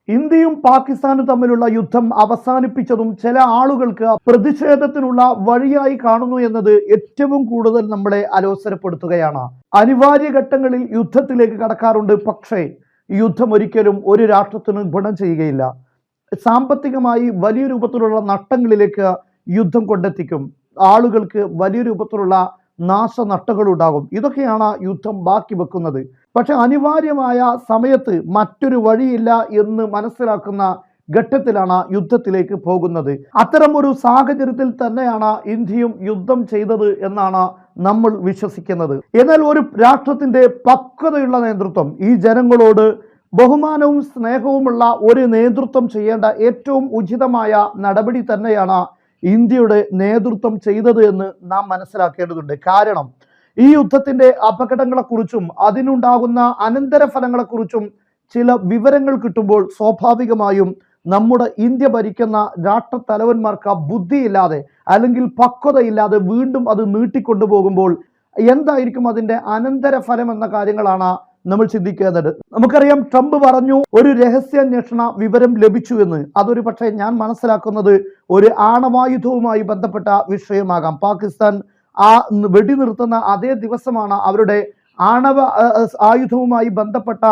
ഇന്ത്യയും പാകിസ്ഥാനും തമ്മിലുള്ള യുദ്ധം അവസാനിപ്പിച്ചതും ചില ആളുകൾക്ക് പ്രതിഷേധത്തിനുള്ള വഴിയായി കാണുന്നു എന്നത് ഏറ്റവും കൂടുതൽ നമ്മളെ അലോസരപ്പെടുത്തുകയാണ്. അനിവാര്യ ഘട്ടങ്ങളിൽ യുദ്ധത്തിലേക്ക് കടക്കാറുണ്ട്. പക്ഷേ യുദ്ധം ഒരിക്കലും ഒരു രാഷ്ട്രത്തിനും ഗുണം ചെയ്യുകയില്ല. സാമ്പത്തികമായി വലിയ രൂപത്തിലുള്ള നഷ്ടങ്ങളിലേക്ക് യുദ്ധം കൊണ്ടെത്തിക്കും. ആളുകൾക്ക് വലിയ രൂപത്തിലുള്ള നാശനഷ്ടങ്ങൾ ഉണ്ടാകും. ഇതൊക്കെയാണ് യുദ്ധം ബാക്കി വെക്കുന്നത്. പക്ഷെ അനിവാര്യമായ സമയത്ത് മറ്റൊരു വഴിയില്ല എന്ന് മനസ്സിലാക്കുന്ന ഘട്ടത്തിലാണ് യുദ്ധത്തിലേക്ക് പോകുന്നത്. അത്തരം ഒരു സാഹചര്യത്തിൽ തന്നെയാണ് ഇന്ത്യയും യുദ്ധം ചെയ്തത് എന്നാണ് നമ്മൾ വിശ്വസിക്കുന്നത്. എന്നാൽ ഒരു രാഷ്ട്രത്തിന്റെ പക്വതയുള്ള നേതൃത്വം, ഈ ജനങ്ങളോട് ബഹുമാനവും സ്നേഹവുമുള്ള ഒരു നേതൃത്വം ചെയ്യേണ്ട ഏറ്റവും ഉചിതമായ നടപടി തന്നെയാണ് ഇന്ത്യയുടെ നേതൃത്വം ചെയ്തത് എന്ന് നാം മനസ്സിലാക്കേണ്ടതുണ്ട്. കാരണം ഈ യുദ്ധത്തിന്റെ അപകടങ്ങളെക്കുറിച്ചും അതിനുണ്ടാകുന്ന അനന്തരഫലങ്ങളെക്കുറിച്ചും ചില വിവരങ്ങൾ കിട്ടുമ്പോൾ സ്വാഭാവികമായും നമ്മുടെ ഇന്ത്യ ഭരിക്കുന്ന രാഷ്ട്രത്തലവന്മാർക്ക് ബുദ്ധിയില്ലാതെ അല്ലെങ്കിൽ പക്വതയില്ലാതെ വീണ്ടും അത് നീട്ടിക്കൊണ്ടുപോകുമ്പോൾ എന്തായിരിക്കും അതിന്റെ അനന്തരഫലം എന്ന കാര്യങ്ങളാണ് നമ്മൾ ചിന്തിക്കേണ്ടത്. നമുക്കറിയാം, ട്രംപ് പറഞ്ഞു ഒരു രഹസ്യാന്വേഷണ വിവരം ലഭിച്ചു എന്ന്. അതൊരു പക്ഷേ ഞാൻ മനസ്സിലാക്കുന്നത് ഒരു ആണവായുധവുമായി ബന്ധപ്പെട്ട വിഷയമാകാം. പാകിസ്ഥാൻ ആ വെടിനിർത്തുന്ന അതേ ദിവസമാണ് അവരുടെ ആണവ ആയുധവുമായി ബന്ധപ്പെട്ട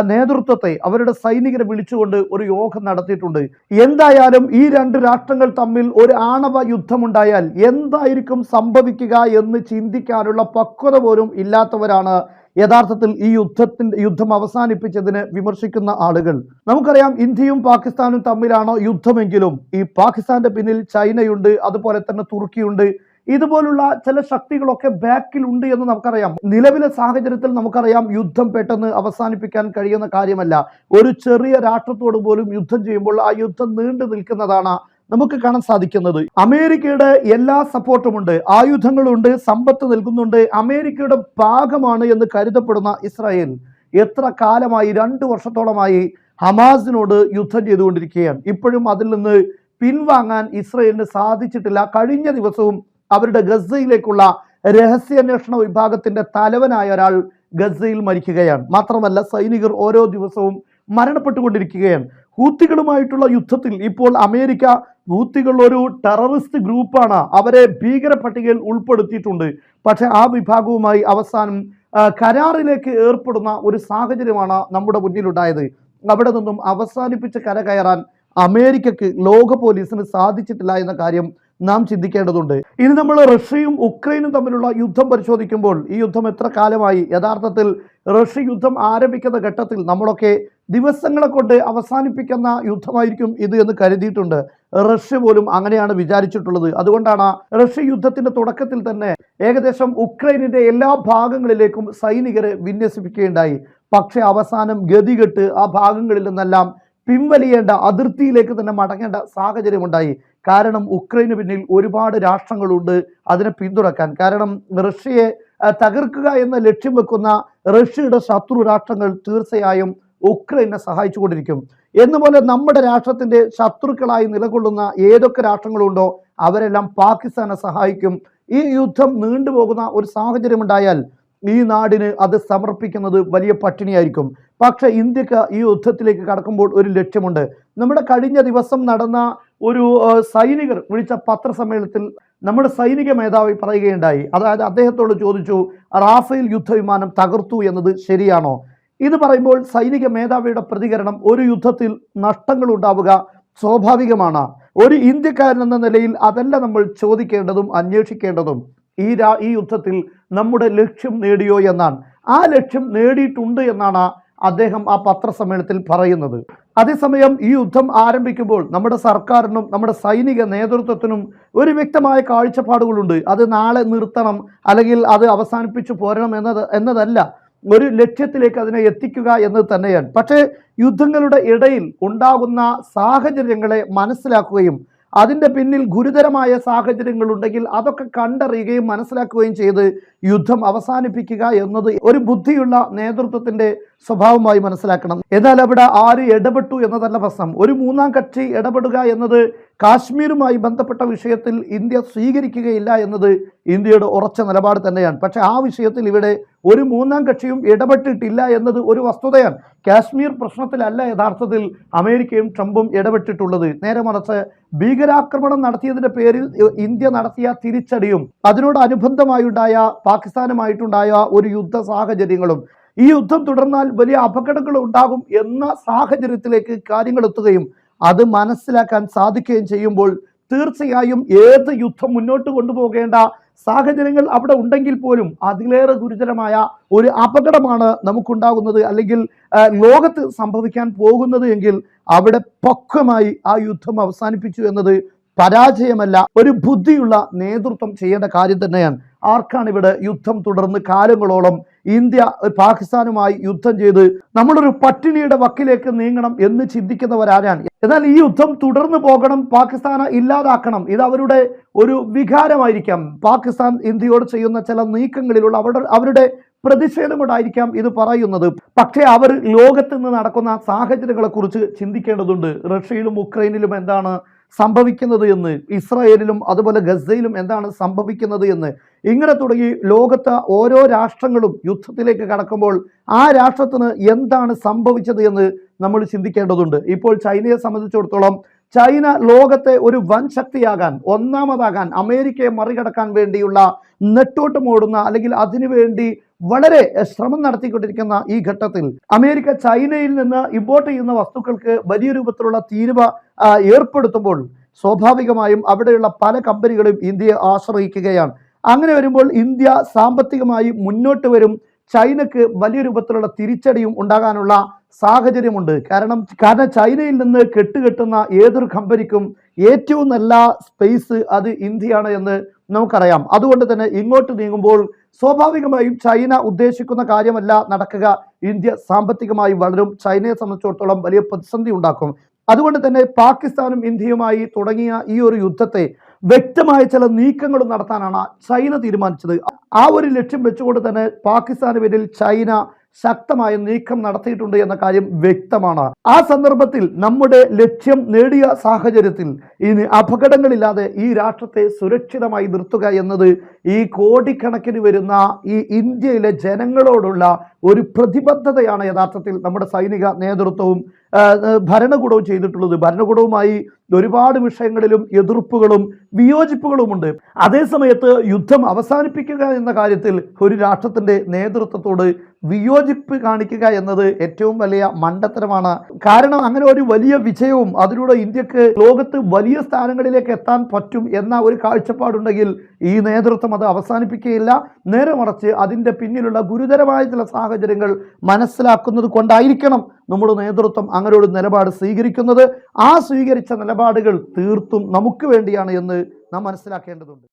നേതൃത്വത്തെ, അവരുടെ സൈനികരെ വിളിച്ചുകൊണ്ട് ഒരു യോഗം നടത്തിയിട്ടുണ്ട്. എന്തായാലും ഈ രണ്ട് രാഷ്ട്രങ്ങൾ തമ്മിൽ ഒരു ആണവ യുദ്ധമുണ്ടായാൽ എന്തായിരിക്കും സംഭവിക്കുക എന്ന് ചിന്തിക്കാനുള്ള പക്വത പോലും ഇല്ലാത്തവരാണ് യഥാർത്ഥത്തിൽ ഈ യുദ്ധം അവസാനിപ്പിച്ചതിന് വിമർശിക്കുന്ന ആളുകൾ. നമുക്കറിയാം, ഇന്ത്യയും പാകിസ്ഥാനും തമ്മിലാണോ യുദ്ധമെങ്കിലും ഈ പാകിസ്ഥാന്റെ പിന്നിൽ ചൈനയുണ്ട്, അതുപോലെ തന്നെ തുർക്കിയുണ്ട്. ഇതുപോലുള്ള ചില ശക്തികളൊക്കെ ബാക്കിലുണ്ട് എന്ന് നമുക്കറിയാം. നിലവിലെ സാഹചര്യത്തിൽ നമുക്കറിയാം, യുദ്ധം പെട്ടെന്ന് അവസാനിപ്പിക്കാൻ കഴിയുന്ന കാര്യമല്ല. ഒരു ചെറിയ രാഷ്ട്രത്തോട് പോലും യുദ്ധം ചെയ്യുമ്പോൾ ആ യുദ്ധം നീണ്ടു നിൽക്കുന്നതാണ് നമുക്ക് കാണാൻ സാധിക്കുന്നത്. അമേരിക്കയുടെ എല്ലാ സപ്പോർട്ടുമുണ്ട്, ആയുധങ്ങളുണ്ട്, സമ്പത്ത് നൽകുന്നുണ്ട്. അമേരിക്കയുടെ ഭാഗമാണ് എന്ന് കരുതപ്പെടുന്ന ഇസ്രായേൽ എത്ര കാലമായി, 2 വർഷത്തോളമായി ഹമാസിനോട് യുദ്ധം ചെയ്തുകൊണ്ടിരിക്കുകയാണ്. ഇപ്പോഴും അതിൽ നിന്ന് പിൻവാങ്ങാൻ ഇസ്രായേലിന് സാധിച്ചിട്ടില്ല. കഴിഞ്ഞ ദിവസവും അവരുടെ ഗസയിലേക്കുള്ള രഹസ്യാന്വേഷണ വിഭാഗത്തിന്റെ തലവനായ ഒരാൾ ഗസയിൽ മരിക്കുകയാണ്. മാത്രമല്ല, സൈനികർ ഓരോ ദിവസവും മരണപ്പെട്ടുകൊണ്ടിരിക്കുകയാണ്. ഹൂത്തികളുമായിട്ടുള്ള യുദ്ധത്തിൽ ഇപ്പോൾ അമേരിക്ക, ഹൂത്തികൾ ഒരു ടെററിസ്റ്റ് ഗ്രൂപ്പാണ്, അവരെ ഭീകര പട്ടികയിൽ ഉൾപ്പെടുത്തിയിട്ടുണ്ട്. പക്ഷെ ആ വിഭാഗവുമായി അവസാനം കരാറിലേക്ക് ഏർപ്പെടുന്ന ഒരു സാഹചര്യമാണ് നമ്മുടെ മുന്നിലുണ്ടായത്. അവിടെ നിന്നും അവസാനിപ്പിച്ച് കരകയറാൻ അമേരിക്കക്ക്, ലോക പോലീസിന് സാധിച്ചിട്ടില്ല എന്ന കാര്യം നാം ചിന്തിക്കേണ്ടതുണ്ട്. ഇനി നമ്മൾ റഷ്യയും ഉക്രൈനും തമ്മിലുള്ള യുദ്ധം പരിശോധിക്കുമ്പോൾ ഈ യുദ്ധം എത്ര കാലമായി? യഥാർത്ഥത്തിൽ റഷ്യ യുദ്ധം ആരംഭിക്കുന്ന ഘട്ടത്തിൽ നമ്മളൊക്കെ ദിവസങ്ങളെ കൊണ്ട് അവസാനിപ്പിക്കുന്ന യുദ്ധമായിരിക്കും ഇത് എന്ന് കരുതിയിട്ടുണ്ട്. റഷ്യ പോലും അങ്ങനെയാണ് വിചാരിച്ചിട്ടുള്ളത്. അതുകൊണ്ടാണ് റഷ്യ യുദ്ധത്തിന്റെ തുടക്കത്തിൽ തന്നെ ഏകദേശം ഉക്രൈനിന്റെ എല്ലാ ഭാഗങ്ങളിലേക്കും സൈനികരെ വിന്യസിപ്പിക്കുകയുണ്ടായി. പക്ഷെ അവസാനം ഗതികെട്ട് ആ ഭാഗങ്ങളിൽ നിന്നെല്ലാം പിൻവലിയേണ്ട, അതിർത്തിയിലേക്ക് തന്നെ മടങ്ങേണ്ട സാഹചര്യമുണ്ടായി. കാരണം ഉക്രൈന് പിന്നിൽ ഒരുപാട് രാഷ്ട്രങ്ങളുണ്ട് അതിനെ പിന്തുണക്കാൻ. കാരണം റഷ്യയെ തകർക്കുക എന്ന ലക്ഷ്യം വെക്കുന്ന റഷ്യയുടെ ശത്രു രാഷ്ട്രങ്ങൾ തീർച്ചയായും ഉക്രൈനെ സഹായിച്ചുകൊണ്ടിരിക്കും. എന്നുപോലെ നമ്മുടെ രാഷ്ട്രത്തിന്റെ ശത്രുക്കളായി നിലകൊള്ളുന്ന ഏതൊക്കെ രാഷ്ട്രങ്ങളുണ്ടോ അവരെല്ലാം പാകിസ്ഥാനെ സഹായിക്കും. ഈ യുദ്ധം നീണ്ടുപോകുന്ന ഒരു സാഹചര്യമുണ്ടായാൽ ഈ നാടിന് അത് സമർപ്പിക്കുന്നത് വലിയ പട്ടിണിയായിരിക്കും. പക്ഷെ ഇന്ത്യക്ക് ഈ യുദ്ധത്തിലേക്ക് കടക്കുമ്പോൾ ഒരു ലക്ഷ്യമുണ്ട്. നമ്മുടെ കഴിഞ്ഞ ദിവസം നടന്ന ഒരു സൈനികർ വിളിച്ച പത്രസമ്മേളനത്തിൽ നമ്മുടെ സൈനിക മേധാവി പറയുകയുണ്ടായി. അതായത് അദ്ദേഹത്തോട് ചോദിച്ചു, റാഫേൽ യുദ്ധവിമാനം തകർത്തു എന്നത് ശരിയാണോ? ഇത് പറയുമ്പോൾ സൈനിക മേധാവിയുടെ പ്രതികരണം, ഒരു യുദ്ധത്തിൽ നഷ്ടങ്ങൾ ഉണ്ടാവുക സ്വാഭാവികമാണ്. ഒരു ഇന്ത്യക്കാരൻ എന്ന നിലയിൽ അതല്ല നമ്മൾ ചോദിക്കേണ്ടതും അന്വേഷിക്കേണ്ടതും. ഈ യുദ്ധത്തിൽ നമ്മുടെ ലക്ഷ്യം നേടിയോ എന്നാണ്. ആ ലക്ഷ്യം നേടിയിട്ടുണ്ട് എന്നാണ് അദ്ദേഹം ആ പത്രസമ്മേളനത്തിൽ പറയുന്നത്. അതേസമയം ഈ യുദ്ധം ആരംഭിക്കുമ്പോൾ നമ്മുടെ സർക്കാരിനും നമ്മുടെ സൈനിക നേതൃത്വത്തിനും ഒരു വ്യക്തമായ കാഴ്ചപ്പാടുകളുണ്ട്. അത് നാളെ നിർത്തണം അല്ലെങ്കിൽ അത് അവസാനിപ്പിച്ചു പോരണം എന്നതല്ല, ഒരു ലക്ഷ്യത്തിലേക്ക് അതിനെ എത്തിക്കുക എന്നത് തന്നെയാണ്. പക്ഷേ യുദ്ധങ്ങളുടെ ഇടയിൽ ഉണ്ടാകുന്ന സാഹചര്യങ്ങളെ മനസ്സിലാക്കുകയും അതിൻ്റെ പിന്നിൽ ഗുരുതരമായ സാഹചര്യങ്ങളുണ്ടെങ്കിൽ അതൊക്കെ കണ്ടറിയുകയും മനസ്സിലാക്കുകയും ചെയ്ത് യുദ്ധം അവസാനിപ്പിക്കുക എന്നത് ഒരു ബുദ്ധിയുള്ള നേതൃത്വത്തിന്റെ സ്വഭാവമായി മനസ്സിലാക്കണം. എന്നാൽ അവിടെ ആര് ഇടപെട്ടു എന്നതല്ല പ്രശ്നം. ഒരു മൂന്നാം കക്ഷി ഇടപെടുക എന്നത് കാശ്മീരുമായി ബന്ധപ്പെട്ട വിഷയത്തിൽ ഇന്ത്യ സ്വീകരിക്കുകയില്ല എന്നത് ഇന്ത്യയുടെ ഉറച്ച നിലപാട് തന്നെയാണ്. പക്ഷേ ആ വിഷയത്തിൽ ഇവിടെ ഒരു മൂന്നാം കക്ഷിയും ഇടപെട്ടിട്ടില്ല എന്നത് ഒരു വസ്തുതയാണ്. കാശ്മീർ പ്രശ്നത്തിലല്ല യഥാർത്ഥത്തിൽ അമേരിക്കയും ട്രംപും ഇടപെട്ടിട്ടുള്ളത്. നേരെ മറിച്ച് ഭീകരാക്രമണം നടത്തിയതിന്റെ പേരിൽ ഇന്ത്യ നടത്തിയ തിരിച്ചടിയും അതിനോടനുബന്ധമായുണ്ടായ പാകിസ്ഥാനുമായിട്ടുണ്ടായ ഒരു യുദ്ധ സാഹചര്യങ്ങളും ഈ യുദ്ധം തുടർന്നാൽ വലിയ അപകടങ്ങൾ ഉണ്ടാകും എന്ന സാഹചര്യത്തിലേക്ക് കാര്യങ്ങൾ എത്തുകയും അത് മനസ്സിലാക്കാൻ സാധിക്കുകയും ചെയ്യുമ്പോൾ തീർച്ചയായും ഏത് യുദ്ധം മുന്നോട്ട് കൊണ്ടുപോകേണ്ട സാഹചര്യങ്ങൾ അവിടെ ഉണ്ടെങ്കിൽ പോലും അതിലേറെ ഗുരുതരമായ ഒരു അപകടമാണ് നമുക്കുണ്ടാകുന്നത് അല്ലെങ്കിൽ ലോകത്ത് സംഭവിക്കാൻ പോകുന്നത് എങ്കിൽ അവിടെ പക്വമായി ആ യുദ്ധം അവസാനിപ്പിച്ചു എന്നത് പരാജയമല്ല, ഒരു ബുദ്ധിയുള്ള നേതൃത്വം ചെയ്യേണ്ട കാര്യം തന്നെയാണ്. ആർക്കാണ് ഇവിടെ യുദ്ധം തുടർന്ന് കാലങ്ങളോളം ഇന്ത്യ പാകിസ്ഥാനുമായി യുദ്ധം ചെയ്ത് നമ്മളൊരു പട്ടിണിയുടെ വക്കിലേക്ക് നീങ്ങണം എന്ന് ചിന്തിക്കുന്നവരാരാണ്? എന്നാൽ ഈ യുദ്ധം തുടർന്ന് പോകണം, പാകിസ്ഥാനെ ഇല്ലാതാക്കണം, ഇത് അവരുടെ ഒരു വികാരമായിരിക്കാം. പാകിസ്ഥാൻ ഇന്ത്യയോട് ചെയ്യുന്ന ചില നീക്കങ്ങളിലുള്ള അവരുടെ പ്രതിഷേധം കൊണ്ടായിരിക്കാം ഇത് പറയുന്നത്. പക്ഷേ അവർ ലോകത്ത് നിന്ന് നടക്കുന്ന സാഹചര്യങ്ങളെ കുറിച്ച് ചിന്തിക്കേണ്ടതുണ്ട്. റഷ്യയിലും ഉക്രൈനിലും എന്താണ് സംഭവിക്കുന്നത് എന്ന്, ഇസ്രായേലിലും അതുപോലെ ഗസയിലും എന്താണ് സംഭവിക്കുന്നത് എന്ന്, ഇങ്ങനെ തുടങ്ങി ലോകത്ത് ഓരോ രാഷ്ട്രങ്ങളും യുദ്ധത്തിലേക്ക് കടക്കുമ്പോൾ ആ രാഷ്ട്രത്തിന് എന്താണ് സംഭവിച്ചത് എന്ന് നമ്മൾ ചിന്തിക്കേണ്ടതുണ്ട്. ഇപ്പോൾ ചൈനയെ സംബന്ധിച്ചിടത്തോളം ചൈന ലോകത്തെ ഒരു വൻ ശക്തിയാകാൻ, ഒന്നാമതാകാൻ, അമേരിക്കയെ മറികടക്കാൻ വേണ്ടിയുള്ള നെട്ടോട്ടമോടുന്ന അല്ലെങ്കിൽ അതിനുവേണ്ടി വളരെ ശ്രമം നടത്തിക്കൊണ്ടിരിക്കുന്ന ഈ ഘട്ടത്തിൽ അമേരിക്ക ചൈനയിൽ നിന്ന് ഇമ്പോർട്ട് ചെയ്യുന്ന വസ്തുക്കൾക്ക് വലിയ രൂപത്തിലുള്ള തീരുവ ഏർപ്പെടുത്തുമ്പോൾ സ്വാഭാവികമായും അവിടെയുള്ള പല കമ്പനികളും ഇന്ത്യയെ ആശ്രയിക്കുകയാണ്. അങ്ങനെ വരുമ്പോൾ ഇന്ത്യ സാമ്പത്തികമായി മുന്നോട്ട് വരും, ചൈനക്ക് വലിയ രൂപത്തിലുള്ള തിരിച്ചടിയും ഉണ്ടാകാനുള്ള സാഹചര്യമുണ്ട്. കാരണം ചൈനയിൽ നിന്ന് കെട്ടുകെട്ടുന്ന ഏതൊരു കമ്പനിക്കും ഏറ്റവും നല്ല സ്പേസ് അത് ഇന്ത്യയാണ് എന്ന് നമുക്കറിയാം. അതുകൊണ്ട് തന്നെ ഇങ്ങോട്ട് നീങ്ങുമ്പോൾ സ്വാഭാവികമായും ചൈന ഉദ്ദേശിക്കുന്ന കാര്യമല്ല നടക്കുക. ഇന്ത്യ സാമ്പത്തികമായി വളരും, ചൈനയെ സംബന്ധിച്ചിടത്തോളം വലിയ പ്രതിസന്ധി ഉണ്ടാക്കും. അതുകൊണ്ട് തന്നെ പാകിസ്ഥാനും ഇന്ത്യയുമായി തുടങ്ങിയ ഈ ഒരു യുദ്ധത്തെ വ്യക്തമായ ചില നീക്കങ്ങൾ നടത്താനാണ് ചൈന തീരുമാനിച്ചത്. ആ ഒരു ലക്ഷ്യം വെച്ചുകൊണ്ട് തന്നെ പാകിസ്ഥാന് പേരിൽ ചൈന ശക്തമായ നീക്കം നടത്തിയിട്ടുണ്ട് എന്ന കാര്യം വ്യക്തമാണ്. ആ സന്ദർഭത്തിൽ നമ്മുടെ ലക്ഷ്യം നേടിയ സാഹചര്യത്തിൽ ഇനി അപകടങ്ങളില്ലാതെ ഈ രാഷ്ട്രത്തെ സുരക്ഷിതമായി നിർത്തുക എന്നത് ഈ കോടിക്കണക്കിന് വരുന്ന ഈ ഇന്ത്യയിലെ ജനങ്ങളോടുള്ള ഒരു പ്രതിബദ്ധതയാണ് യഥാർത്ഥത്തിൽ നമ്മുടെ സൈനിക നേതൃത്വവും ഭരണകൂടവും ചെയ്തിട്ടുള്ളത്. ഭരണകൂടവുമായി ഒരുപാട് വിഷയങ്ങളിലും എതിർപ്പുകളും വിയോജിപ്പുകളുമുണ്ട്. അതേസമയത്ത് യുദ്ധം അവസാനിപ്പിക്കുക എന്ന കാര്യത്തിൽ ഒരു രാഷ്ട്രത്തിന്റെ നേതൃത്വത്തോട് വിയോജിപ്പ് കാണിക്കുക എന്നത് ഏറ്റവും വലിയ മണ്ടത്തരമാണ്. കാരണം അങ്ങനെ ഒരു വലിയ വിജയവും അതിലൂടെ ഇന്ത്യക്ക് ലോകത്ത് വലിയ സ്ഥാനങ്ങളിലേക്ക് എത്താൻ പറ്റും എന്ന ഒരു കാഴ്ചപ്പാടുണ്ടെങ്കിൽ ഈ നേതൃത്വം അത് അവസാനിപ്പിക്കുകയില്ല. നേരെ മറിച്ച് അതിൻ്റെ പിന്നിലുള്ള ഗുരുതരമായ ചില സാഹചര്യങ്ങൾ മനസ്സിലാക്കുന്നത് കൊണ്ടായിരിക്കണം നമ്മുടെ നേതൃത്വം അങ്ങനെ ഒരു നിലപാട് സ്വീകരിക്കുന്നത്. ആ സ്വീകരിച്ച നിലപാടുകൾ തീർത്തും നമുക്ക് വേണ്ടിയാണ് എന്ന് നാം മനസ്സിലാക്കേണ്ടതുണ്ട്.